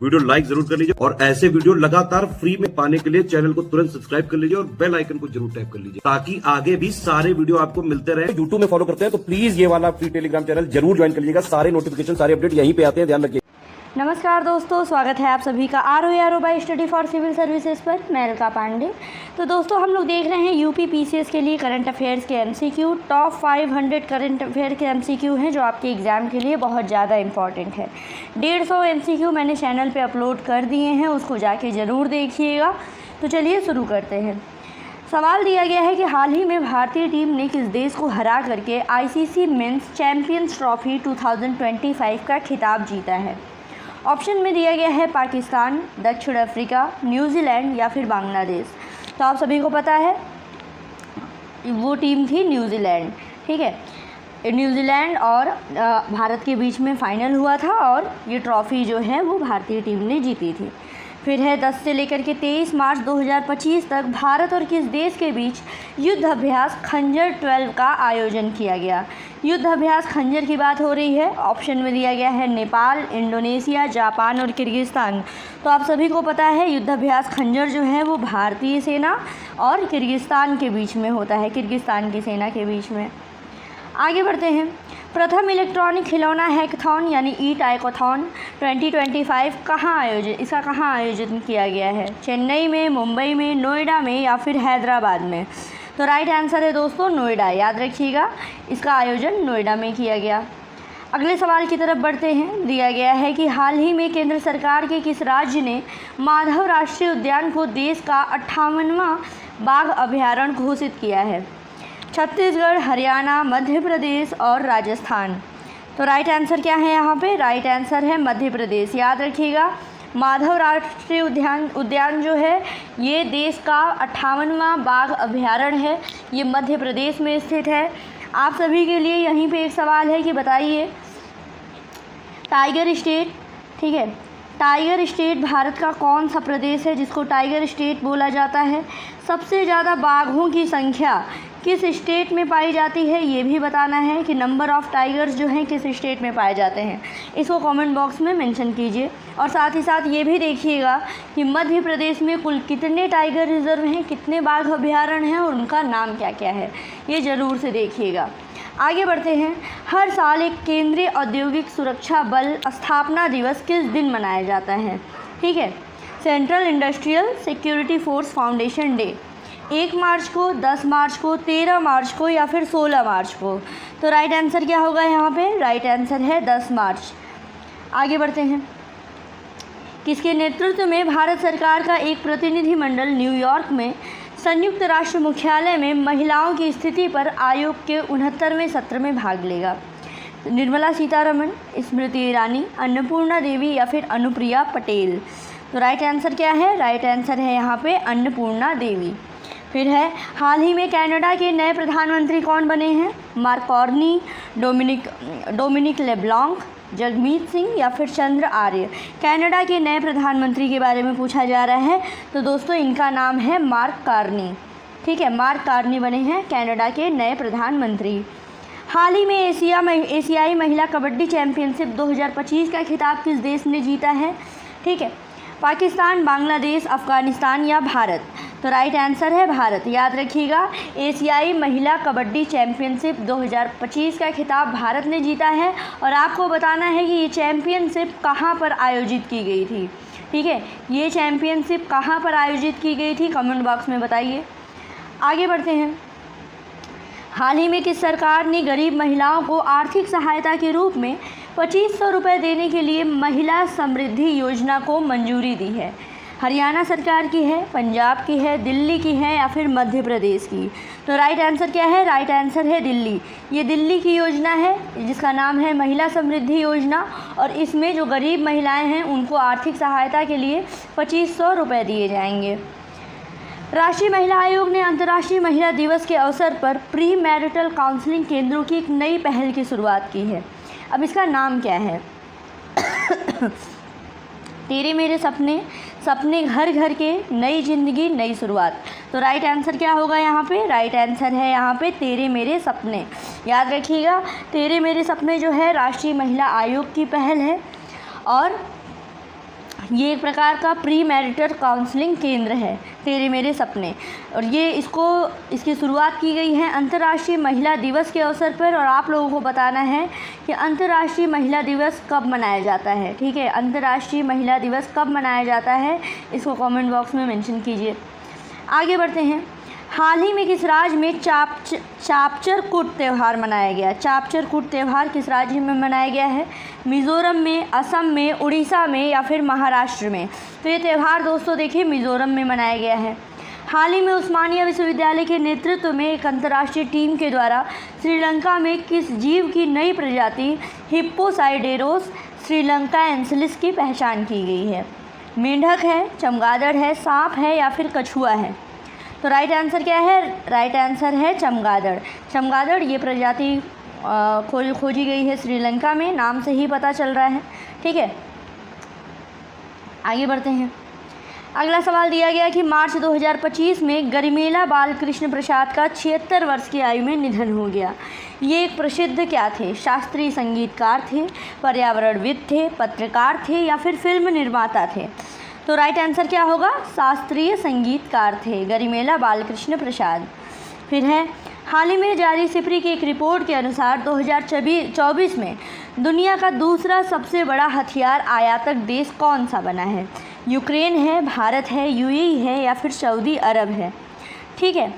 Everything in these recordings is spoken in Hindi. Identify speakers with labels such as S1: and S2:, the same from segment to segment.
S1: वीडियो लाइक जरूर कर लीजिए और ऐसे वीडियो लगातार फ्री में पाने के लिए चैनल को तुरंत सब्सक्राइब कर लीजिए और बेल आइकन को जरूर टैप कर लीजिए ताकि आगे भी सारे वीडियो आपको मिलते रहे। यूट्यूब में फॉलो करते हैं तो प्लीज ये वाला फ्री टेलीग्राम चैनल जरूर ज्वाइन कर लीजिएगा। सारे नोटिफिकेशन सारे अपडेट यहीं पे आते हैं, ध्यान रखिए।
S2: नमस्कार दोस्तों, स्वागत है आप सभी का ROE by study for civil services पर। मैं अलका पांडे। तो दोस्तों हम लोग देख रहे हैं यूपी PCS के लिए करंट अफेयर्स के MCQ। टॉप 500 करंट अफेयर के MCQ हैं जो आपके एग्ज़ाम के लिए बहुत ज़्यादा इंपॉर्टेंट है। 150 MCQ मैंने चैनल पे अपलोड कर दिए हैं, उसको जाके ज़रूर देखिएगा। तो चलिए शुरू करते हैं। सवाल दिया गया है कि हाल ही में भारतीय टीम ने किस देश को हरा करके ICC मेंस चैंपियंस ट्रॉफी 2025 का खिताब जीता है। ऑप्शन में दिया गया है पाकिस्तान, दक्षिण अफ्रीका, न्यूजीलैंड या फिर बांग्लादेश। तो आप सभी को पता है वो टीम थी न्यूजीलैंड। ठीक है, न्यूजीलैंड और भारत के बीच में फाइनल हुआ था और ये ट्रॉफ़ी जो है वो भारतीय टीम ने जीती थी। फिर है 10 से लेकर के 23 मार्च 2025 तक भारत और किस देश के बीच युद्ध अभ्यास खंजर 12 का आयोजन किया गया। युद्ध अभ्यास खंजर की बात हो रही है। ऑप्शन में दिया गया है नेपाल, इंडोनेशिया, जापान और किर्गिस्तान। तो आप सभी को पता है युद्ध अभ्यास खंजर जो है वो भारतीय सेना और किर्गिस्तान के बीच में होता है, किर्गिस्तान की सेना के बीच में। आगे बढ़ते हैं। प्रथम इलेक्ट्रॉनिक खिलौना हैकाथॉन यानी ई-टाइकोथॉन 2025 कहाँ आयोजन किया गया है। चेन्नई में, मुंबई में, नोएडा में या फिर हैदराबाद में। तो राइट आंसर है दोस्तों नोएडा। याद रखिएगा, इसका आयोजन नोएडा में किया गया। अगले सवाल की तरफ बढ़ते हैं। दिया गया है कि हाल ही में केंद्र सरकार के किस राज्य ने माधव राष्ट्रीय उद्यान को देश का 58वां बाघ अभयारण्य घोषित किया है। छत्तीसगढ़, हरियाणा, मध्य प्रदेश और राजस्थान। तो राइट आंसर क्या है यहाँ पे? राइट आंसर है मध्य प्रदेश। याद रखिएगा, माधव राष्ट्रीय उद्यान जो है ये देश का 58वां बाघ अभयारण्य है। ये मध्य प्रदेश में स्थित है। आप सभी के लिए यहीं पे एक सवाल है कि बताइए टाइगर स्टेट, ठीक है, टाइगर स्टेट भारत का कौन सा प्रदेश है जिसको टाइगर स्टेट बोला जाता है। सबसे ज़्यादा बाघों की संख्या किस स्टेट में पाई जाती है ये भी बताना है कि नंबर ऑफ़ टाइगर्स जो हैं किस स्टेट में पाए जाते हैं। इसको कमेंट बॉक्स में मेंशन कीजिए। और साथ ही साथ ये भी देखिएगा कि मध्य प्रदेश में कुल कितने टाइगर रिजर्व हैं, कितने बाघ अभयारण्य हैं और उनका नाम क्या क्या है, ये ज़रूर से देखिएगा। आगे बढ़ते हैं। हर साल एक केंद्रीय औद्योगिक सुरक्षा बल स्थापना दिवस किस दिन मनाया जाता है। ठीक है, central industrial security force foundation day 1 मार्च को, 10 मार्च को, 13 मार्च को या फिर 16 मार्च को। तो राइट आंसर क्या होगा यहाँ पे? राइट आंसर है 10 मार्च। आगे बढ़ते हैं। किसके नेतृत्व में भारत सरकार का एक प्रतिनिधिमंडल न्यूयॉर्क में संयुक्त राष्ट्र मुख्यालय में महिलाओं की स्थिति पर आयोग के 69वें सत्र में भाग लेगा। निर्मला सीतारमण, स्मृति ईरानी, अन्नपूर्णा देवी या फिर अनुप्रिया पटेल। तो राइट आंसर क्या है? राइट आंसर है यहाँ पे अन्नपूर्णा देवी। फिर है हाल ही में कनाडा के नए प्रधानमंत्री कौन बने हैं। Mark Carney, Dominic LeBlanc, Jagmeet Singh या फिर चंद्र आर्य। कनाडा के नए प्रधानमंत्री के बारे में पूछा जा रहा है। तो दोस्तों इनका नाम है मार्क कार्नी। ठीक है, मार्क कार्नी बने हैं कनाडा के नए प्रधानमंत्री। हाल ही में एशियाई महिला कबड्डी चैंपियनशिप 2025 का खिताब किस देश ने जीता है। ठीक है, पाकिस्तान, बांग्लादेश, अफ़गानिस्तान या भारत। तो राइट आंसर है भारत। याद रखिएगा, एशियाई महिला कबड्डी चैंपियनशिप 2025 का खिताब भारत ने जीता है। और आपको बताना है कि ये चैंपियनशिप कहाँ पर आयोजित की गई थी। ठीक है, ये चैंपियनशिप कहाँ पर आयोजित की गई थी, कमेंट बॉक्स में बताइए। आगे बढ़ते हैं। हाल ही में किस सरकार ने गरीब महिलाओं को आर्थिक सहायता के रूप में 2500 रुपये देने के लिए महिला समृद्धि योजना को मंजूरी दी है। हरियाणा सरकार की है, पंजाब की है, दिल्ली की है या फिर मध्य प्रदेश की। तो राइट आंसर क्या है? राइट आंसर है दिल्ली। ये दिल्ली की योजना है जिसका नाम है महिला समृद्धि योजना। और इसमें जो गरीब महिलाएं हैं उनको आर्थिक सहायता के लिए 2500 रुपये दिए जाएंगे। राष्ट्रीय महिला आयोग ने अंतर्राष्ट्रीय महिला दिवस के अवसर पर प्री मैरिटल काउंसलिंग केंद्रों की एक नई पहल की शुरुआत की है। अब इसका नाम क्या है? तेरे मेरे सपने, सपने घर घर के, नई जिंदगी नई शुरुआत। तो राइट आंसर क्या होगा यहाँ पे? राइट आंसर है यहाँ पे तेरे मेरे सपने। याद रखिएगा, तेरे मेरे सपने जो है राष्ट्रीय महिला आयोग की पहल है। और ये एक प्रकार का प्री मैरिटल काउंसलिंग केंद्र है, तेरे मेरे सपने। और ये इसकी शुरुआत की गई है अंतर्राष्ट्रीय महिला दिवस के अवसर पर। और आप लोगों को बताना है कि अंतर्राष्ट्रीय महिला दिवस कब मनाया जाता है। ठीक है, अंतर्राष्ट्रीय महिला दिवस कब मनाया जाता है, इसको कमेंट बॉक्स में मेंशन कीजिए। आगे बढ़ते हैं। हाल ही में किस राज्य में चापचर कूट त्यौहार मनाया गया? चापचर कूट त्यौहार किस राज्य में मनाया गया है? मिज़ोरम में, असम में, उड़ीसा में या फिर महाराष्ट्र में? तो ये त्यौहार दोस्तों देखिए मिज़ोरम में मनाया गया है। हाल ही में उस्मानिया विश्वविद्यालय के नेतृत्व में एक अंतर्राष्ट्रीय टीम के द्वारा श्रीलंका में किस जीव की नई प्रजाति हिप्पोसाइडेरोस श्रीलंकाएंसिस की पहचान की गई है? मेंढक है, चमगादड़ है, सांप है या फिर कछुआ है? तो राइट आंसर क्या है? राइट आंसर है चमगादड़। चमगादड़ ये प्रजाति खोजी गई है श्रीलंका में, नाम से ही पता चल रहा है। ठीक है, आगे बढ़ते हैं। अगला सवाल दिया गया कि मार्च 2025 में गरिमेला बालकृष्ण प्रसाद का 76 वर्ष की आयु में निधन हो गया। ये एक प्रसिद्ध क्या थे? शास्त्रीय संगीतकार थे, पर्यावरणविद थे, पत्रकार थे या फिर फिल्म निर्माता थे? तो राइट आंसर क्या होगा? शास्त्रीय संगीतकार थे गरिमेला बालकृष्ण प्रसाद। फिर है, हाल ही में जारी सिप्री की एक रिपोर्ट के अनुसार 2024 में दुनिया का दूसरा सबसे बड़ा हथियार आयातक देश कौन सा बना है? यूक्रेन है, भारत है, यूएई है या फिर सऊदी अरब है? ठीक है,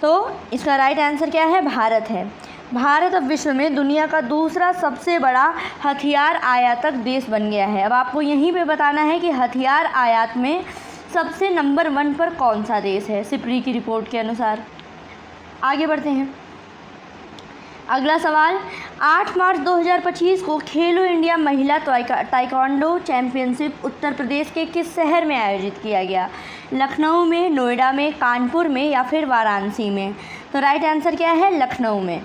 S2: तो इसका राइट आंसर क्या है? भारत है। भारत अब विश्व में दुनिया का दूसरा सबसे बड़ा हथियार आयातक देश बन गया है। अब आपको यहीं पे बताना है कि हथियार आयात में सबसे नंबर 1 पर कौन सा देश है सिप्री की रिपोर्ट के अनुसार। आगे बढ़ते हैं। अगला सवाल, 8 मार्च 2025 को खेलो इंडिया महिला ताइक्वांडो चैंपियनशिप उत्तर प्रदेश के किस शहर में आयोजित किया गया? लखनऊ में, नोएडा में, कानपुर में या फिर वाराणसी में? तो राइट आंसर क्या है? लखनऊ में।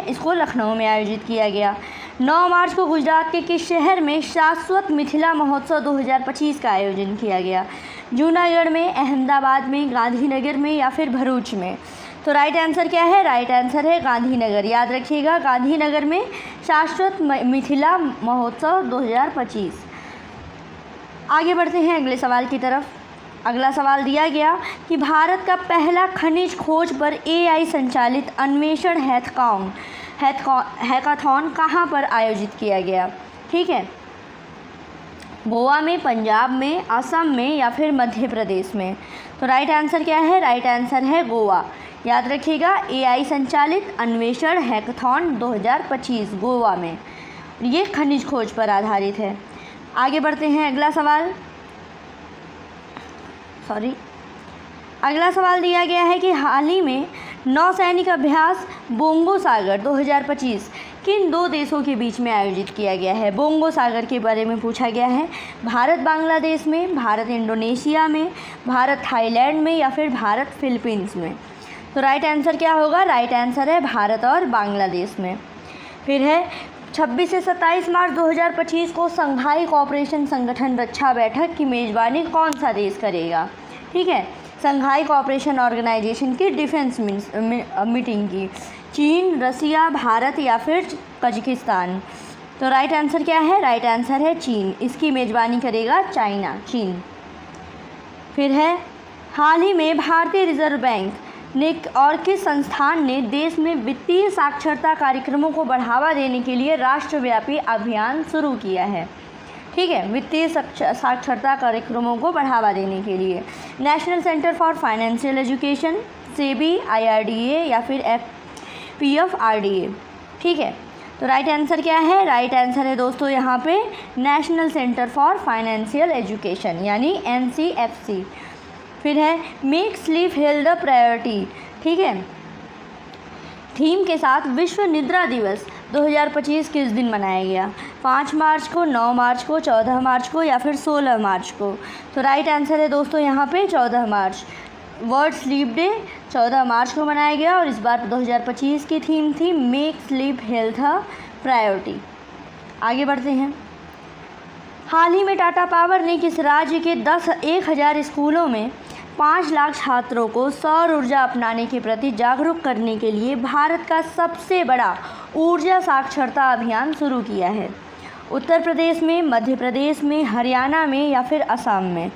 S2: इसको लखनऊ में आयोजित किया गया। 9 मार्च को गुजरात के किस शहर में शाश्वत मिथिला महोत्सव 2025 का आयोजन किया गया? जूनागढ़ में, अहमदाबाद में, गांधीनगर में या फिर भरूच में? तो राइट आंसर क्या है? राइट आंसर है गांधीनगर। याद रखिएगा, गांधीनगर में शाश्वत मिथिला महोत्सव 2025। आगे बढ़ते हैं अगले सवाल की तरफ। अगला सवाल दिया गया कि भारत का पहला खनिज खोज पर AI संचालित अन्वेषण हैकाथॉन कहाँ पर आयोजित किया गया? ठीक है, गोवा में, पंजाब में, असम में या फिर मध्य प्रदेश में? तो राइट आंसर क्या है? राइट आंसर है गोवा। याद रखिएगा, AI संचालित अन्वेषण हैकाथॉन 2025 गोवा में। ये खनिज खोज पर आधारित है। आगे बढ़ते हैं। अगला सवाल दिया गया है कि हाल ही में नौसैनिक अभ्यास बोंगो सागर 2025 किन 2 देशों के बीच में आयोजित किया गया है? बोंगो सागर के बारे में पूछा गया है। भारत बांग्लादेश में, भारत इंडोनेशिया में, भारत थाईलैंड में या फिर भारत फिलीपींस में? तो राइट आंसर क्या होगा? राइट आंसर है भारत और बांग्लादेश में। फिर है, 26 से 27 मार्च 2025 को शंघाई कोऑपरेशन संगठन रक्षा बैठक की मेज़बानी कौन सा देश करेगा? ठीक है, शंघाई कोऑपरेशन ऑर्गेनाइजेशन की डिफेंस मीटिंग की चीन, रसिया, भारत या फिर कजाकिस्तान? तो राइट आंसर क्या है? राइट आंसर है चीन। इसकी मेज़बानी करेगा चीन। फिर है, हाल ही में भारतीय रिजर्व बैंक ने और किस संस्थान ने देश में वित्तीय साक्षरता कार्यक्रमों को बढ़ावा देने के लिए राष्ट्रव्यापी अभियान शुरू किया है? ठीक है, वित्तीय साक्षरता कार्यक्रमों को बढ़ावा देने के लिए national centre for financial education, SEBI, IRDA या फिर PFRDA? ठीक है, तो राइट आंसर क्या है? राइट आंसर है दोस्तों यहाँ पे national centre for financial education यानी NCFC। फिर है, make sleep health the priority, ठीक है, थीम के साथ विश्व निद्रा दिवस 2025 किस दिन मनाया गया? 5 मार्च को, 9 मार्च को, 14 मार्च को या फिर 16 मार्च को? तो राइट आंसर है दोस्तों यहाँ पे 14 मार्च। वर्ल्ड स्लीप डे 14 मार्च को मनाया गया और इस बार 2025 की थीम थी मेक स्लीप हेल्थ प्रायोरिटी। आगे बढ़ते हैं। हाल ही में टाटा पावर ने किस राज्य के 10,000 स्कूलों में 5 लाख छात्रों को सौर ऊर्जा अपनाने के प्रति जागरूक करने के लिए भारत का सबसे बड़ा ऊर्जा साक्षरता अभियान शुरू किया है? उत्तर प्रदेश में, मध्य प्रदेश में, हरियाणा में या फिर असम में?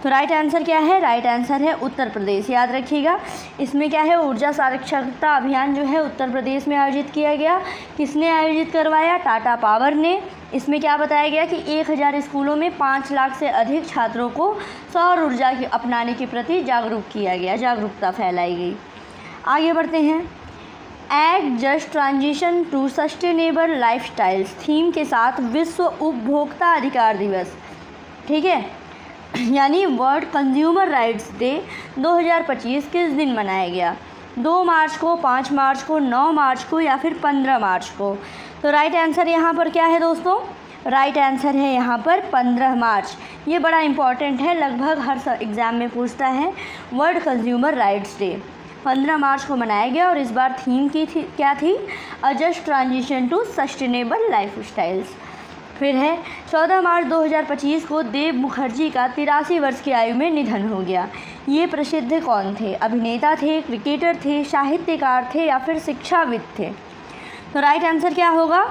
S2: तो राइट आंसर क्या है? राइट आंसर है उत्तर प्रदेश। याद रखिएगा, इसमें क्या है, ऊर्जा साक्षरता अभियान जो है उत्तर प्रदेश में आयोजित किया गया। किसने आयोजित करवाया? टाटा पावर ने। इसमें क्या बताया गया कि 1000 स्कूलों में 5 लाख से अधिक छात्रों को सौर ऊर्जा की अपनाने के प्रति जागरूक किया गया, जागरूकता फैलाई गई। आगे बढ़ते हैं। Act just transition to sustainable lifestyles theme के साथ विश्व उपभोक्ता अधिकार दिवस, ठीक है, यानी वर्ल्ड कंज्यूमर राइट्स डे 2025 किस दिन मनाया गया? 2 मार्च को, 5 मार्च को, 9 मार्च को या फिर 15 मार्च को? तो राइट आंसर यहाँ पर क्या है दोस्तों? राइट आंसर है यहाँ पर 15 मार्च। ये बड़ा इंपॉर्टेंट है, लगभग हर एग्ज़ाम में पूछता है। World Consumer Rights Day 15 March को मनाया गया और इस बार थीम क्या थी? A just transition to sustainable lifestyles. फिर है 14 मार्च 2025 को देव मुखर्जी का 83 वर्ष की आयु में निधन हो गया। ये प्रसिद्ध कौन थे? अभिनेता थे, क्रिकेटर थे, साहित्यकार थे या फिर शिक्षाविद थे? तो राइट आंसर क्या होगा?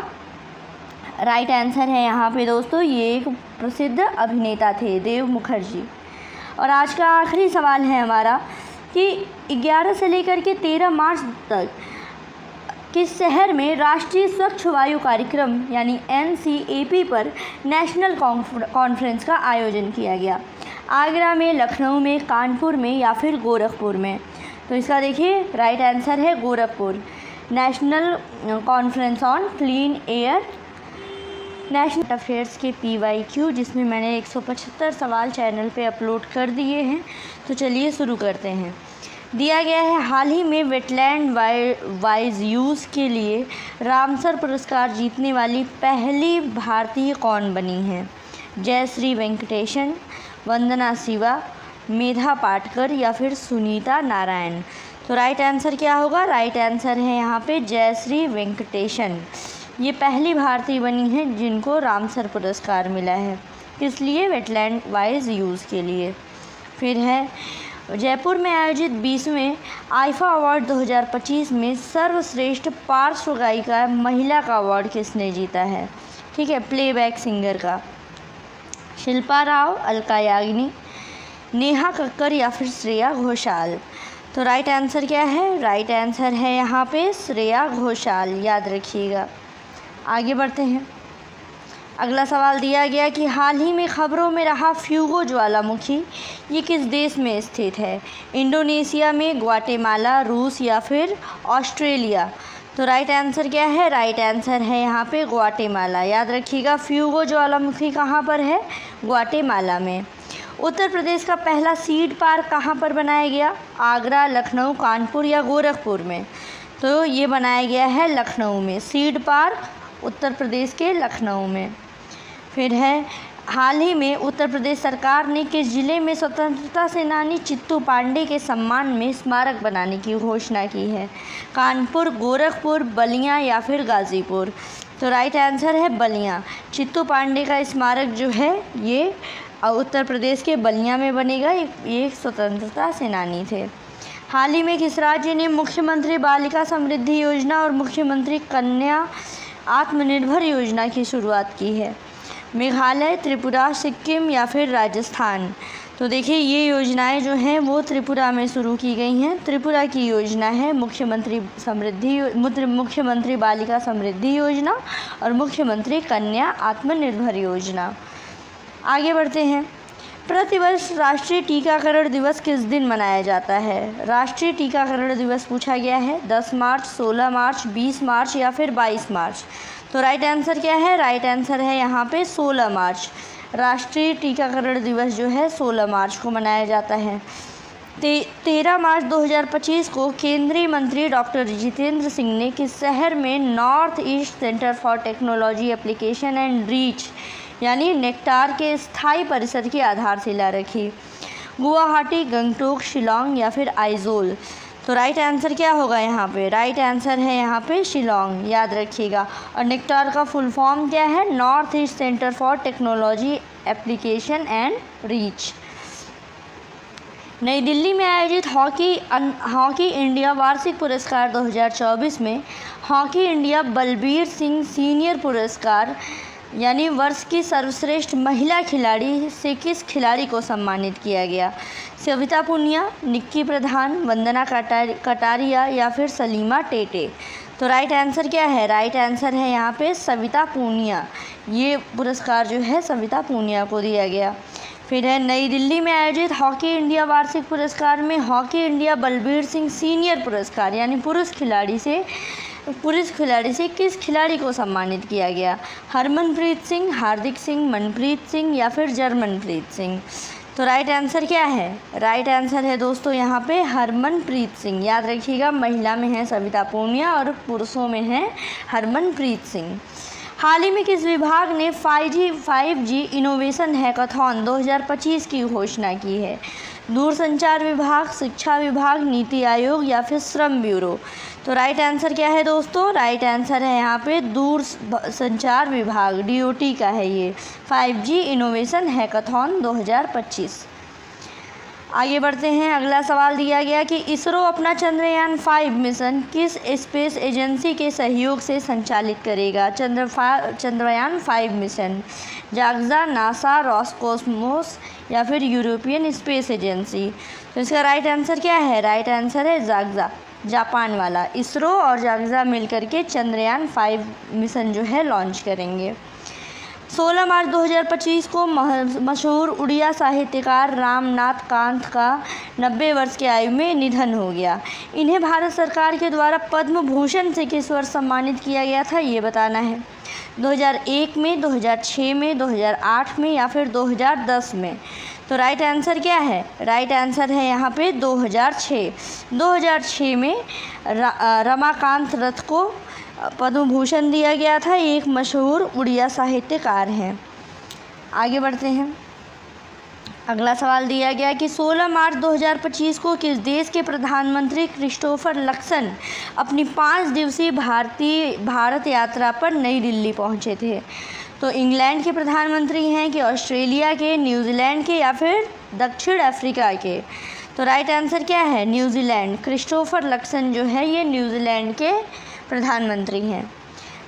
S2: राइट आंसर है यहाँ पे दोस्तों, ये एक प्रसिद्ध अभिनेता थे, देव मुखर्जी। और आज का आखिरी सवाल है हमारा कि 11 से लेकर के 13 मार्च तक किस शहर में राष्ट्रीय स्वच्छ वायु कार्यक्रम यानी NCAP पर नेशनल कॉन्फ्रेंस का आयोजन किया गया? आगरा में, लखनऊ में, कानपुर में या फिर गोरखपुर में? तो इसका देखिए राइट आंसर है Gorakhpur. National conference on clean air national affairs के PYQ, जिसमें मैंने 175 सवाल चैनल पे अपलोड कर दिए हैं। तो चलिए शुरू करते हैं। दिया गया है, हाल ही में वेटलैंड वाइज यूज़ के लिए रामसर पुरस्कार जीतने वाली पहली भारतीय कौन बनी है? जयश्री वेंकटेशन, वंदना शिवा, मेधा पाटकर या फिर सुनीता नारायण? तो राइट आंसर क्या होगा? राइट आंसर है यहाँ पे जयश्री वेंकटेशन। ये पहली भारतीय बनी है जिनको रामसर पुरस्कार मिला है। किस लिए? वेटलैंड वाइज यूज़ के लिए। फिर है, जयपुर में आयोजित 20वें आईफा अवार्ड 2025 में सर्वश्रेष्ठ पार्श्व गायिका महिला का अवार्ड किसने जीता है? ठीक है, प्लेबैक सिंगर का। शिल्पा राव, अलका याग्निक, नेहा कक्कर या फिर श्रेया घोषाल? तो राइट आंसर क्या है? राइट आंसर है यहाँ पे श्रेया घोषाल। याद रखिएगा। आगे बढ़ते हैं। अगला सवाल दिया गया कि हाल ही में खबरों में रहा फ्यूगो ज्वालामुखी ये किस देश में स्थित है? इंडोनेशिया में, ग्वाटेमाला, रूस या फिर ऑस्ट्रेलिया? तो राइट आंसर क्या है? राइट आंसर है यहाँ पे ग्वाटेमाला। याद रखिएगा, फ्यूगो ज्वालामुखी कहाँ पर है? ग्वाटेमाला में। उत्तर प्रदेश का पहला सीड पार्क कहाँ पर बनाया गया? आगरा, लखनऊ, कानपुर या गोरखपुर में? तो ये बनाया गया है लखनऊ में। सीड पार्क उत्तर प्रदेश के लखनऊ में। फिर है, हाल ही में उत्तर प्रदेश सरकार ने किस जिले में स्वतंत्रता सेनानी चित्तू पांडे के सम्मान में स्मारक बनाने की घोषणा की है? कानपुर, गोरखपुर, बलिया या फिर गाज़ीपुर? तो राइट आंसर है बलिया। चित्तू पांडे का स्मारक जो है ये उत्तर प्रदेश के बलिया में बनेगा। ये स्वतंत्रता सेनानी थे। हाल ही में किस राज्य ने मुख्यमंत्री बालिका समृद्धि योजना और मुख्यमंत्री कन्या आत्मनिर्भर योजना की शुरुआत की है? मेघालय, त्रिपुरा, सिक्किम या फिर राजस्थान? तो देखिए, ये योजनाएं जो हैं वो त्रिपुरा में शुरू की गई हैं। त्रिपुरा की योजना है मुख्यमंत्री बालिका समृद्धि योजना और मुख्यमंत्री कन्या आत्मनिर्भर योजना। आगे बढ़ते हैं। प्रतिवर्ष राष्ट्रीय टीकाकरण दिवस किस दिन मनाया जाता है? राष्ट्रीय टीकाकरण दिवस पूछा गया है। 10 मार्च, 16 मार्च, 20 मार्च या फिर 22 मार्च? तो राइट आंसर क्या है? राइट आंसर है यहाँ पे 16 मार्च। राष्ट्रीय टीकाकरण दिवस जो है 16 मार्च को मनाया जाता है। 13 मार्च 2025 को केंद्रीय मंत्री डॉक्टर जितेंद्र सिंह ने किस शहर में north east centre for technology application and reach यानी नेक्टार के स्थायी परिसर की आधारशिला रखी? गुवाहाटी, गंगटोक, शिलोंग या फिर आइजोल? तो राइट आंसर क्या होगा यहाँ पे? राइट आंसर है यहाँ पे शिलोंग। याद रखिएगा। और नेक्टार का फुल फॉर्म क्या है? North east centre for technology application and reach. नई दिल्ली में आयोजित हॉकी इंडिया वार्षिक पुरस्कार 2024 में hockey India Balbir Singh senior पुरस्कार यानी वर्ष की सर्वश्रेष्ठ महिला खिलाड़ी से किस खिलाड़ी को सम्मानित किया गया? सविता पुनिया, निक्की प्रधान, वंदना कटारिया या फिर सलीमा टेटे? तो राइट आंसर क्या है? राइट आंसर है यहाँ पे सविता पूनिया। ये पुरस्कार जो है सविता पूनिया को दिया गया। फिर है नई दिल्ली में आयोजित हॉकी इंडिया वार्षिक पुरस्कार में hockey India Balbir Singh senior पुरस्कार यानी पुरुष खिलाड़ी से किस खिलाड़ी को सम्मानित किया गया? हरमनप्रीत सिंह, हार्दिक सिंह, मनप्रीत सिंह या फिर जरमनप्रीत सिंह? तो राइट आंसर क्या है? राइट आंसर है दोस्तों यहाँ पे हरमनप्रीत सिंह। याद रखिएगा, महिला में है सविता पूनिया और पुरुषों में है हरमनप्रीत सिंह। हाल ही में किस विभाग ने 5G इनोवेशन हैकाथॉन 2025 की घोषणा की है? दूरसंचार विभाग, शिक्षा विभाग, नीति आयोग या फिर श्रम ब्यूरो? तो राइट आंसर क्या है दोस्तों? राइट आंसर है यहाँ पे दूरसंचार विभाग, DOT का है ये 5G इनोवेशन हैकाथॉन 2025। आगे बढ़ते हैं। अगला सवाल दिया गया कि इसरो अपना चंद्रयान 5 मिशन किस स्पेस एजेंसी के सहयोग से संचालित करेगा? चंद्रयान 5 मिशन जाग्जा, नासा, रॉसकॉस्मोस या फिर यूरोपियन स्पेस एजेंसी? तो इसका राइट आंसर क्या है? राइट आंसर है जाग्जा, जापान वाला। इसरो और जाग्जा मिलकर के चंद्रयान 5 मिशन जो है लॉन्च करेंगे। 16 मार्च 2025 को मशहूर उड़िया साहित्यकार रामनाथ कांत का 90 वर्ष की आयु में निधन हो गया। इन्हें भारत सरकार के द्वारा पद्म भूषण से किस वर्ष सम्मानित किया गया था, ये बताना है। 2001 में, 2006 में, 2008 में या फिर 2010 में? तो राइट आंसर क्या है? राइट आंसर है यहाँ पे 2006। 2006 में रमाकांत रथ को पद्म भूषण दिया गया था। एक मशहूर उड़िया साहित्यकार हैं। आगे बढ़ते हैं। अगला सवाल दिया गया कि 16 मार्च 2025 को किस देश के प्रधानमंत्री क्रिस्टोफर लक्सन अपनी 5 दिवसीय भारत यात्रा पर नई दिल्ली पहुंचे थे? तो इंग्लैंड के प्रधानमंत्री हैं कि ऑस्ट्रेलिया के, न्यूजीलैंड के या फिर दक्षिण अफ्रीका के? तो राइट आंसर क्या है? न्यूजीलैंड। क्रिस्टोफर लक्सन जो है ये न्यूजीलैंड के प्रधानमंत्री हैं।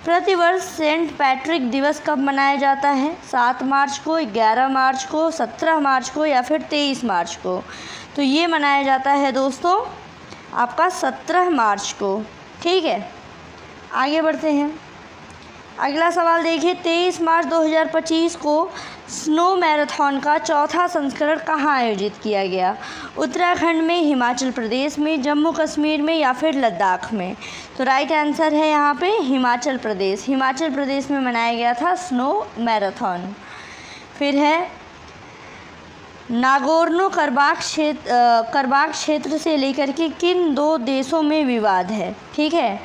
S2: प्रतिवर्ष सेंट पैट्रिक दिवस कब मनाया जाता है? 7 मार्च को, 11 मार्च को, 17 मार्च को या फिर 23 मार्च को? तो ये मनाया जाता है दोस्तों आपका 17 मार्च को। ठीक है, आगे बढ़ते हैं। अगला सवाल देखिए। 23 मार्च 2025 को स्नो मैराथन का चौथा संस्करण कहाँ आयोजित किया गया? उत्तराखंड में, हिमाचल प्रदेश में, जम्मू कश्मीर में या फिर लद्दाख में? तो राइट आंसर है यहाँ पे हिमाचल प्रदेश। हिमाचल प्रदेश में मनाया गया था स्नो मैराथन। फिर है नागोर्नो कराबाख क्षेत्र से लेकर के किन 2 देशों में विवाद है? ठीक है,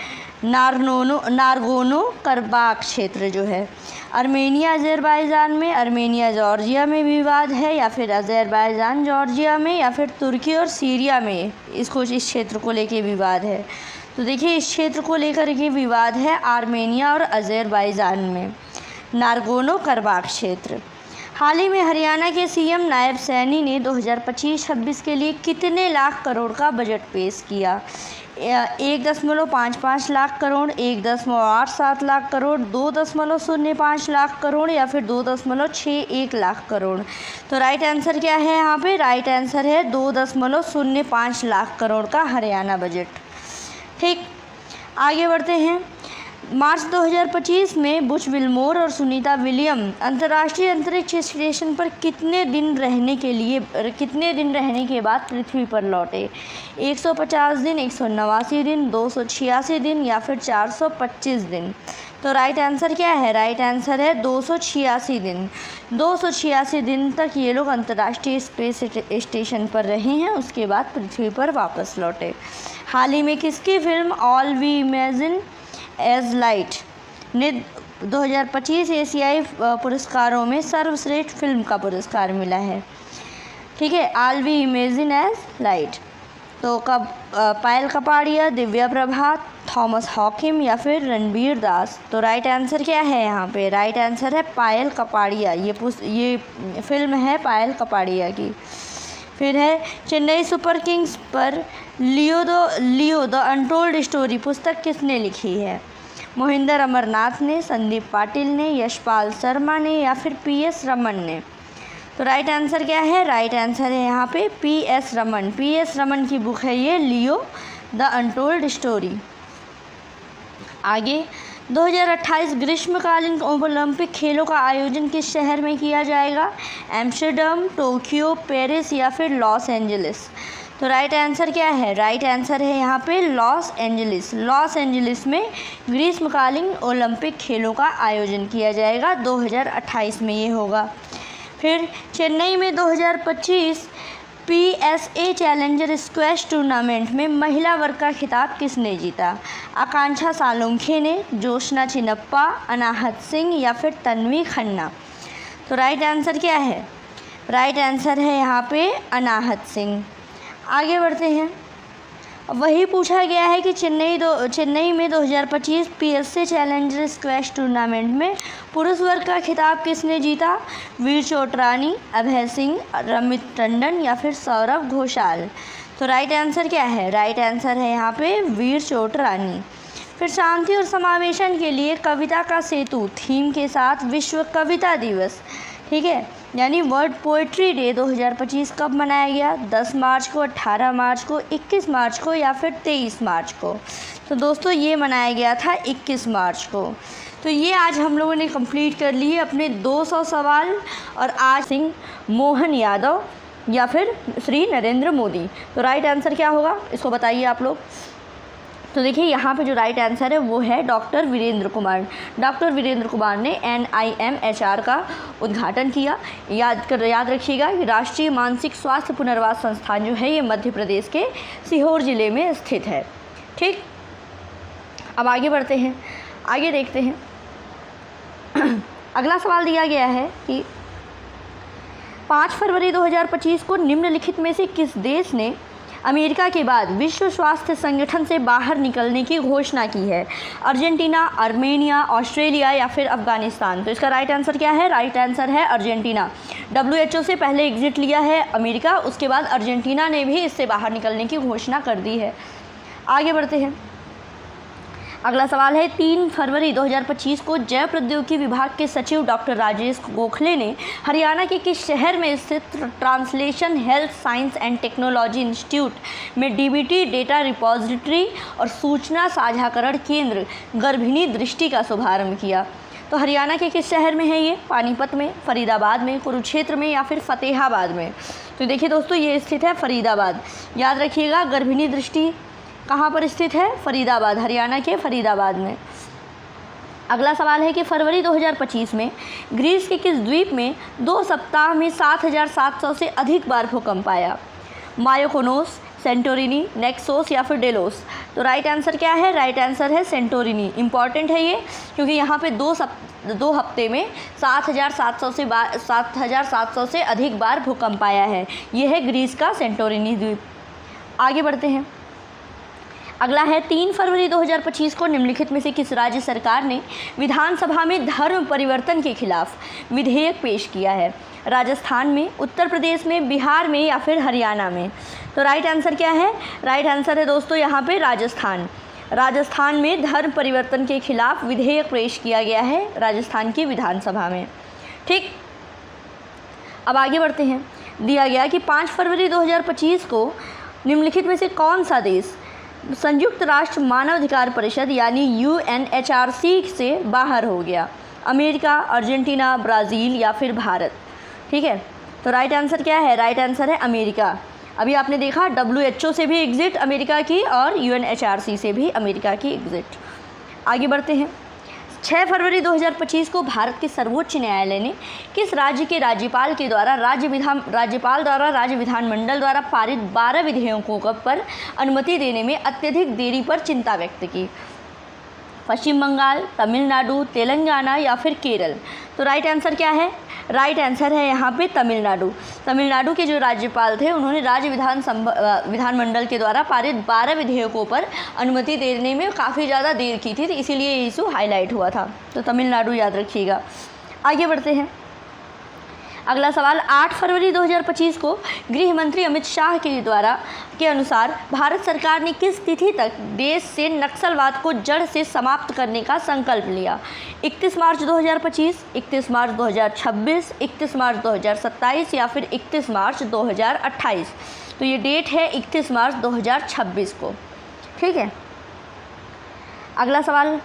S2: नागोर्नो कराबाख क्षेत्र जो है अर्मेनिया अज़रबैजान में, अर्मेनिया जॉर्जिया में विवाद है या फिर अज़रबैजान जॉर्जिया में या फिर तुर्की और सीरिया में इस क्षेत्र को लेके विवाद है? तो देखिए इस क्षेत्र को लेकर के विवाद है आर्मेनिया और अज़रबैजान में, नागोर्नो कराबाख क्षेत्र। हाल ही में हरियाणा के CM नायब सैनी ने 2025-26 के लिए कितने लाख करोड़ का बजट पेश किया? 1.55 लाख करोड़, 1.87 लाख करोड़, 2.05 लाख करोड़ या फिर 2.61 लाख करोड़? तो राइट आंसर क्या है यहाँ पे? राइट आंसर है 2.05 लाख करोड़ का हरियाणा बजट। ठीक, आगे बढ़ते हैं। मार्च 2025 में बुश विल्मोर और सुनीता विलियम अंतर्राष्ट्रीय अंतरिक्ष स्टेशन पर कितने दिन रहने के बाद पृथ्वी पर लौटे? 150 दिन, 189 दिन, 286 दिन या फिर 425 दिन? तो राइट आंसर क्या है? राइट आंसर है 286 दिन। 286 दिन तक ये लोग अंतर्राष्ट्रीय स्पेस स्टेशन पर रहे हैं, उसके बाद पृथ्वी पर वापस लौटे। हाल ही में किसकी film All We Imagine as Light ने 2025 एशियाई पुरस्कारों में सर्वश्रेष्ठ फिल्म का पुरस्कार मिला है? ठीक है, All We Imagine as Light. तो कब पायल कपाड़िया, दिव्या प्रभात, थॉमस हॉकिम या फिर रणबीर दास? तो राइट आंसर क्या है यहाँ पे? राइट आंसर है पायल कपाड़िया। ये फिल्म है पायल कपाड़िया की। फिर है चेन्नई सुपर किंग्स पर लियो द अनटोल्ड स्टोरी पुस्तक किसने लिखी है? मोहिंदर अमरनाथ ने, संदीप पाटिल ने, यशपाल शर्मा ने या फिर PS रमन ने। तो राइट आंसर क्या है? राइट आंसर है यहाँ पे PS रमन। PS रमन की बुक है ये लियो द अनटोल्ड स्टोरी। आगे 2028 ग्रीष्मकालीन ओलंपिक खेलों का आयोजन किस शहर में किया जाएगा? एम्स्टर्डम, टोक्यो, पेरिस या फिर लॉस एंजलिस। तो राइट आंसर क्या है? राइट आंसर है यहाँ पे लॉस एंजलिस। लॉस एंजलिस में ग्रीष्मकालीन ओलंपिक खेलों का आयोजन किया जाएगा, 2028 में ये होगा। फिर चेन्नई में 2025 PSA चैलेंजर स्क्वैश टूर्नामेंट में महिला वर्ग का खिताब किसने जीता? आकांक्षा सालुंखे ने, जोशना चिनप्पा, अनाहत सिंह या फिर तन्वी खन्ना। तो राइट आंसर क्या है? राइट आंसर है यहाँ पे अनाहत सिंह। आगे बढ़ते हैं। वही पूछा गया है कि चेन्नई में 2025 PSA चैलेंजर स्क्वैश टूर्नामेंट में पुरुष वर्ग का खिताब किसने जीता? वीर चोटरानी, अभय सिंह, रमित टंडन या फिर सौरभ घोषाल। तो राइट आंसर क्या है? राइट आंसर है यहाँ पे वीर चोटरानी। फिर शांति और समावेशन के लिए कविता का सेतु थीम के साथ विश्व कविता दिवस, ठीक है, यानी वर्ल्ड पोएट्री डे 2025 कब मनाया गया? 10 मार्च को, 18 मार्च को, 21 मार्च को या फिर 23 मार्च को। तो दोस्तों ये मनाया गया था 21 मार्च को। तो ये आज हम लोगों ने कंप्लीट कर लिए अपने 200 सवाल। और आज सिंह मोहन यादव या फिर श्री नरेंद्र मोदी। तो राइट आंसर क्या होगा इसको बताइए आप लोग। तो देखिए यहाँ पे जो राइट आंसर है वो है डॉक्टर वीरेंद्र कुमार। डॉक्टर वीरेंद्र कुमार ने NIMHR का उद्घाटन किया। याद रखिएगा कि राष्ट्रीय मानसिक स्वास्थ्य पुनर्वास संस्थान जो है ये मध्य प्रदेश के सीहोर ज़िले में स्थित है। ठीक, अब आगे बढ़ते हैं, आगे देखते हैं। अगला सवाल दिया गया है कि 5 फरवरी 2025 को निम्नलिखित में से किस देश ने अमेरिका के बाद विश्व स्वास्थ्य संगठन से बाहर निकलने की घोषणा की है? अर्जेंटीना, आर्मेनिया, ऑस्ट्रेलिया या फिर अफगानिस्तान। तो इसका राइट आंसर क्या है? राइट आंसर है अर्जेंटीना। WHO से पहले एग्जिट लिया है अमेरिका, उसके बाद अर्जेंटीना ने भी इससे बाहर निकलने की घोषणा कर दी है। आगे बढ़ते हैं। अगला सवाल है 3 फरवरी 2025 को जैव प्रौद्योगिकी विभाग के सचिव डॉक्टर राजेश गोखले ने हरियाणा के किस शहर में स्थित translation health science and technology institute में DBT डेटा रिपॉजिटरी और सूचना साझाकरण केंद्र गर्भिणी दृष्टि का शुभारंभ किया? तो हरियाणा के किस शहर में है ये? पानीपत में, फरीदाबाद में, कुरुक्षेत्र में या फिर फतेहाबाद में। तो देखिए दोस्तों ये स्थित है फरीदाबाद। याद रखिएगा गर्भिणी दृष्टि कहाँ पर स्थित है? फरीदाबाद, हरियाणा के फरीदाबाद में। अगला सवाल है कि फरवरी 2025 में ग्रीस के किस द्वीप में 2 सप्ताह में 7,700 से अधिक बार भूकंप आया? मायोकोनोस, सेंटोरिनी, नेक्सोस या फिर डेलोस। तो राइट आंसर क्या है? राइट आंसर है सेंटोरिनी। इम्पॉर्टेंट है ये क्योंकि यहाँ पे 2 हफ्ते में 7,700 से अधिक बार भूकंप आया है। ये है ग्रीस का सेंटोरिनी द्वीप। आगे बढ़ते हैं। अगला है 3 फरवरी 2025 को निम्नलिखित में से किस राज्य सरकार ने विधानसभा में धर्म परिवर्तन के खिलाफ विधेयक पेश किया है? राजस्थान में, उत्तर प्रदेश में, बिहार में या फिर हरियाणा में। तो राइट आंसर क्या है? राइट आंसर है दोस्तों यहाँ पे राजस्थान। राजस्थान में धर्म परिवर्तन के खिलाफ विधेयक पेश किया गया है राजस्थान की विधानसभा में। ठीक, अब आगे बढ़ते हैं। दिया गया कि 5 फरवरी 2025 को निम्नलिखित में से कौन सा देश संयुक्त राष्ट्र मानवाधिकार परिषद यानी UNHRC से बाहर हो गया? अमेरिका, अर्जेंटीना, ब्राज़ील या फिर भारत। ठीक है, तो राइट आंसर क्या है? राइट आंसर है अमेरिका। अभी आपने देखा WHO से भी एग्जिट अमेरिका की और UNHRC से भी अमेरिका की एग्जिट। आगे बढ़ते हैं। 6 फरवरी 2025 को भारत के सर्वोच्च न्यायालय ने किस राज्य के राज्यपाल के द्वारा राज्यपाल द्वारा राज्य विधानमंडल द्वारा पारित 12 विधेयकों पर अनुमति देने में अत्यधिक देरी पर चिंता व्यक्त की? पश्चिम बंगाल, तमिलनाडु, तेलंगाना या फिर केरल। तो राइट आंसर क्या है? राइट आंसर है यहाँ पे तमिलनाडु। तमिलनाडु के जो राज्यपाल थे उन्होंने राज्य विधानमंडल के द्वारा पारित 12 विधेयकों पर अनुमति देने में काफ़ी ज़्यादा देर की थी, तो इसीलिए ये इशू हाईलाइट हुआ था। तो तमिलनाडु याद रखिएगा। आगे बढ़ते हैं। अगला सवाल, 8 फरवरी 2025 को गृह मंत्री अमित शाह के अनुसार भारत सरकार ने किस तिथि तक देश से नक्सलवाद को जड़ से समाप्त करने का संकल्प लिया? 31 मार्च 2025, 31 मार्च 2026, 31 मार्च 2027 या फिर 31 मार्च 2028? तो ये डेट है 31 मार्च 2026 को। ठीक है। अगला सवाल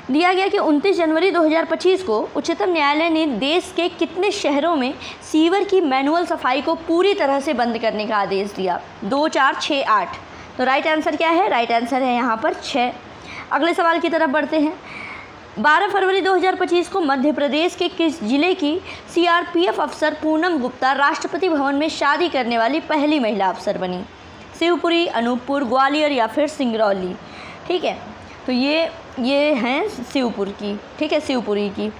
S2: दिया गया कि 29 जनवरी 2025 को उच्चतम न्यायालय ने देश के कितने शहरों में सीवर की मैनुअल सफाई को पूरी तरह से बंद करने का आदेश दिया? 2, 4, 6, 8। तो राइट आंसर क्या है? राइट आंसर है यहाँ पर 6। अगले सवाल की तरफ बढ़ते हैं। 12 फरवरी 2025 को मध्य प्रदेश के किस जिले की सीआरपीएफ अफसर पूनम गुप्ता राष्ट्रपति भवन में शादी करने वाली पहली महिला अफसर बनी? शिवपुरी, अनूपपुर, ग्वालियर या फिर सिंगरौली? ठीक है, तो ये हैं शिवपुर की। ठीक है, शिवपुरी की।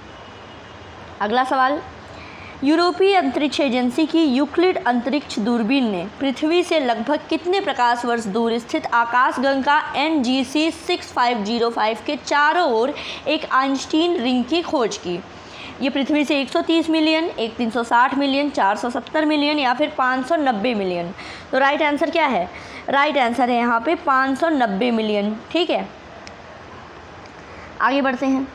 S2: अगला सवाल, यूरोपीय अंतरिक्ष एजेंसी की यूक्लिड अंतरिक्ष दूरबीन ने पृथ्वी से लगभग कितने प्रकाश वर्ष दूर स्थित आकाशगंगा NGC 6505 के चारों ओर एक आइंस्टीन रिंग की खोज की? ये पृथ्वी से 130 मिलियन, 360 मिलियन, 470 मिलियन या फिर 590 मिलियन? तो राइट आंसर क्या है? राइट आंसर है यहाँ पे 590 मिलियन। ठीक है, आगे बढ़ते हैं।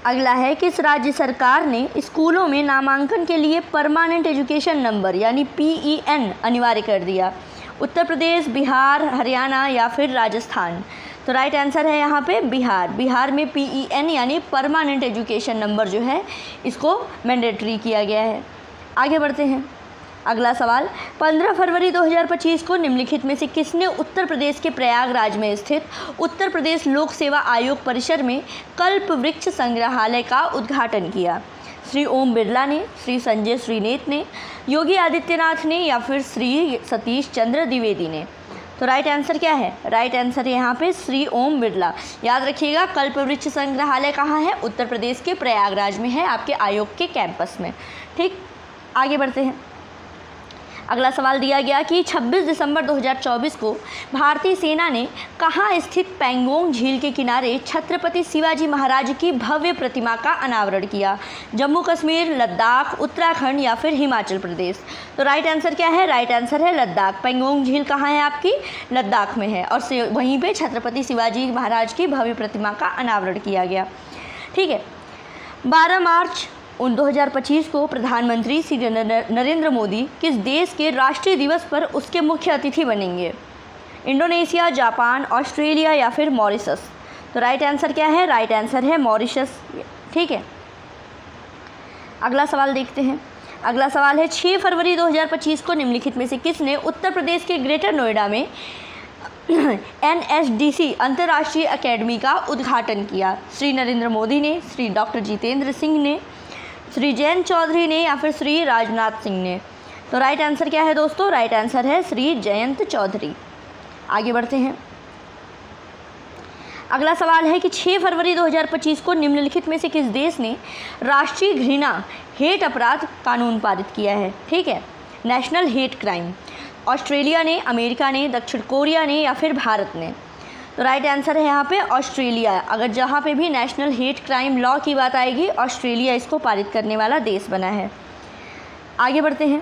S2: अगला है, किस राज्य सरकार ने स्कूलों में नामांकन के लिए परमानेंट एजुकेशन नंबर यानी PEN अनिवार्य कर दिया? उत्तर प्रदेश, बिहार, हरियाणा या फिर राजस्थान? तो राइट आंसर है यहाँ पे बिहार। बिहार में PEN यानी परमानेंट एजुकेशन नंबर जो है इसको मैंडेटरी किया गया है। आगे बढ़ते हैं। अगला सवाल, 15 फरवरी 2025 को निम्नलिखित में से किसने उत्तर प्रदेश के प्रयागराज में स्थित उत्तर प्रदेश लोक सेवा आयोग परिसर में कल्प वृक्ष संग्रहालय का उद्घाटन किया? श्री ओम बिरला ने, श्री संजय श्रीनेत ने, योगी आदित्यनाथ ने या फिर श्री सतीश चंद्र द्विवेदी ने? तो राइट आंसर क्या है? राइट आंसर है यहाँ पे श्री ओम बिरला। याद रखिएगा, कल्प वृक्ष संग्रहालय कहाँ है? उत्तर प्रदेश के प्रयागराज में है, आपके आयोग के कैंपस में। ठीक, आगे बढ़ते हैं। अगला सवाल दिया गया कि 26 दिसंबर 2024 को भारतीय सेना ने कहाँ स्थित पैंगोंग झील के किनारे छत्रपति शिवाजी महाराज की भव्य प्रतिमा का अनावरण किया? जम्मू कश्मीर, लद्दाख, उत्तराखंड या फिर हिमाचल प्रदेश? तो राइट आंसर क्या है? राइट आंसर है लद्दाख। पैंगोंग झील कहाँ है आपकी? लद्दाख में है, और वहीं पर छत्रपति शिवाजी महाराज की भव्य प्रतिमा का अनावरण किया गया। ठीक है। 12 मार्च 2025 को प्रधानमंत्री श्री नरेंद्र मोदी किस देश के राष्ट्रीय दिवस पर उसके मुख्य अतिथि बनेंगे? इंडोनेशिया, जापान, ऑस्ट्रेलिया या फिर मॉरिशस? तो राइट आंसर क्या है? राइट आंसर है मॉरिशस। ठीक है, अगला सवाल देखते हैं। अगला सवाल है, 6 फरवरी 2025 को निम्नलिखित में से किसने उत्तर प्रदेश के ग्रेटर नोएडा में NSDC अंतर्राष्ट्रीय अकेडमी का उद्घाटन किया? श्री नरेंद्र मोदी ने, श्री डॉक्टर जितेंद्र सिंह ने, श्री जयंत चौधरी ने या फिर श्री राजनाथ सिंह ने? तो राइट आंसर क्या है दोस्तों? राइट आंसर है श्री जयंत चौधरी। आगे बढ़ते हैं। अगला सवाल है कि 6 फरवरी 2025 को निम्नलिखित में से किस देश ने राष्ट्रीय घृणा हेट अपराध कानून पारित किया है? ठीक है, नेशनल हेट क्राइम। ऑस्ट्रेलिया ने, अमेरिका ने, दक्षिण कोरिया ने या फिर भारत ने? तो राइट आंसर है यहाँ पे ऑस्ट्रेलिया। अगर जहाँ पे भी नेशनल हेट क्राइम लॉ की बात आएगी, ऑस्ट्रेलिया इसको पारित करने वाला देश बना है। आगे बढ़ते हैं।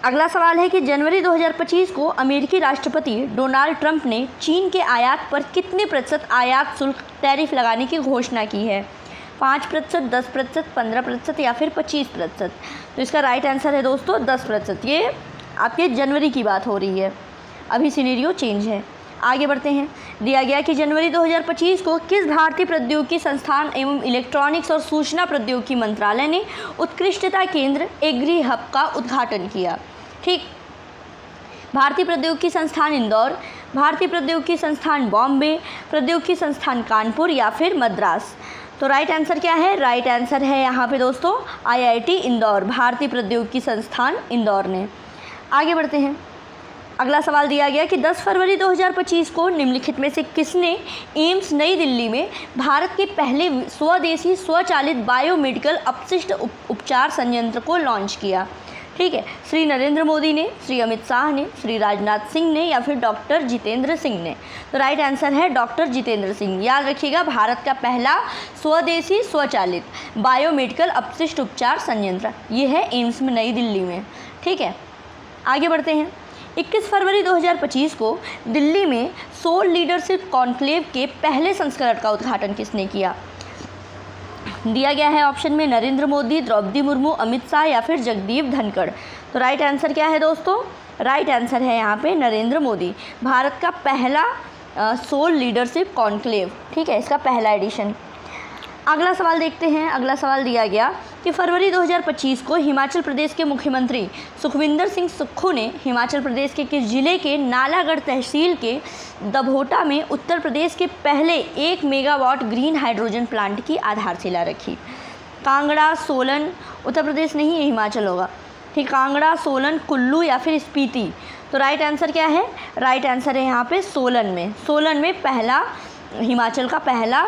S2: अगला सवाल है कि जनवरी 2025 को अमेरिकी राष्ट्रपति डोनाल्ड ट्रंप ने चीन के आयात पर कितने प्रतिशत आयात शुल्क टैरिफ लगाने की घोषणा की है? 5%, 10%, 15% या फिर 25%? तो इसका राइट आंसर है दोस्तों 10%। ये आपके जनवरी की बात हो रही है, अभी सिनेरियो चेंज है। आगे बढ़ते हैं। दिया गया कि जनवरी 2025 को किस भारतीय प्रौद्योगिकी संस्थान एवं इलेक्ट्रॉनिक्स और सूचना प्रौद्योगिकी मंत्रालय ने उत्कृष्टता केंद्र एग्री हब का उद्घाटन किया? ठीक, भारतीय प्रौद्योगिकी संस्थान इंदौर, भारतीय प्रौद्योगिकी संस्थान बॉम्बे, प्रौद्योगिकी संस्थान कानपुर या फिर मद्रास? तो राइट आंसर क्या है? राइट आंसर है यहाँ पे दोस्तों IIT इंदौर, भारतीय प्रौद्योगिकी संस्थान इंदौर ने। आगे बढ़ते हैं। अगला सवाल दिया गया कि 10 फरवरी 2025 को निम्नलिखित में से किसने एम्स नई दिल्ली में भारत के पहले स्वदेशी स्वचालित बायोमेडिकल अपशिष्ट उपचार संयंत्र को लॉन्च किया? ठीक है, श्री नरेंद्र मोदी ने, श्री अमित शाह ने, श्री राजनाथ सिंह ने या फिर डॉक्टर जितेंद्र सिंह ने? तो राइट आंसर है डॉक्टर जितेंद्र सिंह। याद रखिएगा, भारत का पहला स्वदेशी स्वचालित बायोमेडिकल अपशिष्ट उपचार संयंत्र ये है एम्स में नई दिल्ली में। ठीक है, आगे बढ़ते हैं। 21 फरवरी 2025 को दिल्ली में सोल लीडरशिप कॉन्क्लेव के पहले संस्करण का उद्घाटन किसने किया? दिया गया है ऑप्शन में नरेंद्र मोदी, द्रौपदी मुर्मू, अमित शाह या फिर जगदीप धनखड़। तो राइट आंसर क्या है दोस्तों? राइट आंसर है यहाँ पे नरेंद्र मोदी। भारत का पहला सोल लीडरशिप कॉन्क्लेव, ठीक है, इसका पहला एडिशन। अगला सवाल देखते हैं। अगला सवाल दिया गया कि फरवरी 2025 को हिमाचल प्रदेश के मुख्यमंत्री सुखविंदर सिंह सुक्खू ने हिमाचल प्रदेश के किस जिले के नालागढ़ तहसील के दभोटा में उत्तर प्रदेश के पहले 1 मेगावाट ग्रीन हाइड्रोजन प्लांट की आधारशिला रखी? कांगड़ा, सोलन, उत्तर प्रदेश नहीं है, हिमाचल होगा। ठीक, कांगड़ा, सोलन, कुल्लू या फिर स्पीति? तो राइट आंसर क्या है? राइट आंसर है यहाँ पे सोलन में। सोलन में पहला, हिमाचल का पहला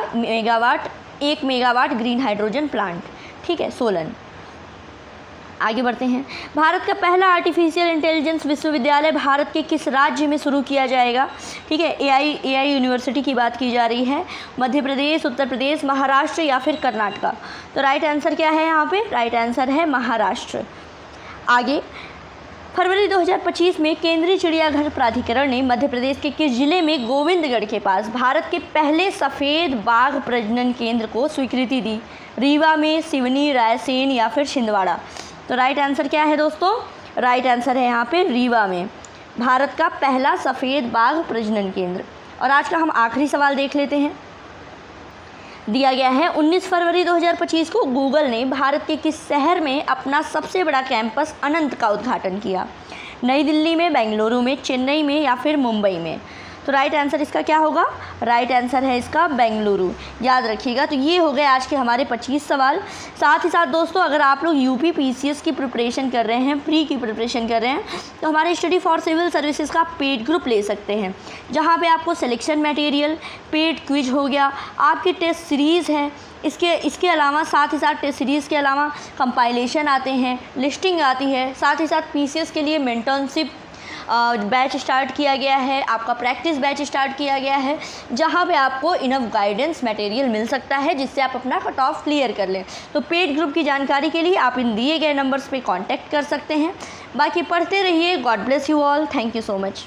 S2: 1 मेगावाट ग्रीन हाइड्रोजन प्लांट। ठीक है, सोलन। आगे बढ़ते हैं। भारत का पहला आर्टिफिशियल इंटेलिजेंस विश्वविद्यालय भारत के किस राज्य में शुरू किया जाएगा? ठीक है, एआई यूनिवर्सिटी की बात की जा रही है। मध्य प्रदेश, उत्तर प्रदेश, महाराष्ट्र या फिर कर्नाटका? तो राइट आंसर क्या है यहाँ पे? राइट आंसर है महाराष्ट्र। आगे, फरवरी 2025 में केंद्रीय चिड़ियाघर प्राधिकरण ने मध्य प्रदेश के किस जिले में गोविंदगढ़ के पास भारत के पहले सफ़ेद बाघ प्रजनन केंद्र को स्वीकृति दी? रीवा में, सिवनी, रायसेन या फिर छिंदवाड़ा? तो राइट आंसर क्या है दोस्तों? राइट आंसर है यहाँ पे रीवा में, भारत का पहला सफ़ेद बाघ प्रजनन केंद्र। और आज का हम आखिरी सवाल देख लेते हैं। दिया गया है 19 फरवरी 2025 को गूगल ने भारत के किस शहर में अपना सबसे बड़ा कैंपस अनंत का उद्घाटन किया? नई दिल्ली में, बेंगलुरु में, चेन्नई में या फिर मुंबई में? तो राइट आंसर इसका क्या होगा? राइट आंसर है इसका बेंगलुरु। याद रखिएगा। तो ये हो गए आज के हमारे 25 सवाल। साथ ही साथ दोस्तों, अगर आप लोग यूपी पीसीएस की प्रिपरेशन कर रहे हैं, प्री की प्रिपरेशन कर रहे हैं, तो हमारे स्टडी फॉर सिविल सर्विसेज का पेड ग्रुप ले सकते हैं, जहाँ पे आपको सिलेक्शन मटेरियल, पेड क्विज हो गया, आपकी टेस्ट सीरीज़ है, इसके अलावा साथ ही साथ टेस्ट सीरीज़ के अलावा कंपाइलेशन आते हैं, लिस्टिंग आती है, साथ ही साथ पीसीएस के लिए मेंटरशिप बैच स्टार्ट किया गया है, आपका प्रैक्टिस बैच स्टार्ट किया गया है, जहाँ पे आपको इनफ गाइडेंस मटेरियल मिल सकता है जिससे आप अपना कट ऑफ क्लियर कर लें। तो पेड ग्रुप की जानकारी के लिए आप इन दिए गए नंबर्स पे कांटेक्ट कर सकते हैं। बाकी पढ़ते रहिए। God bless you all. Thank you so much.